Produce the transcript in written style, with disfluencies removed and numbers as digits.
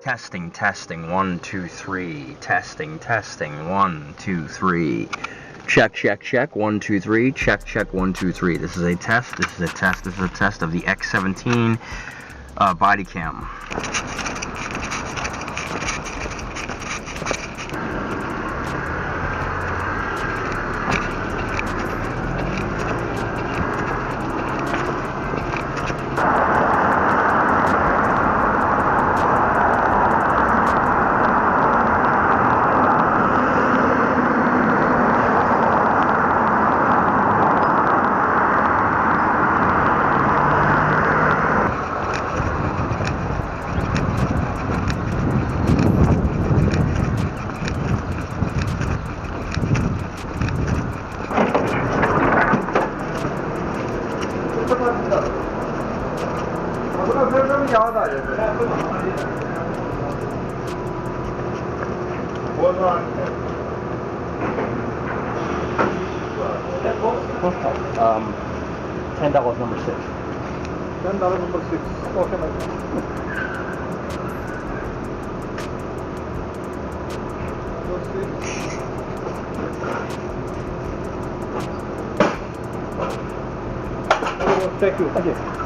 Testing, testing, 1, 2, 3. Testing, testing, 1, 2, 3. Check, check, check, 1, 2, 3. Check, check, 1, 2, 3. This is a test. This is a test. This is a test of the X17 body cam. $10 number 6. $10 number 6. Okay, my friend. Thank you.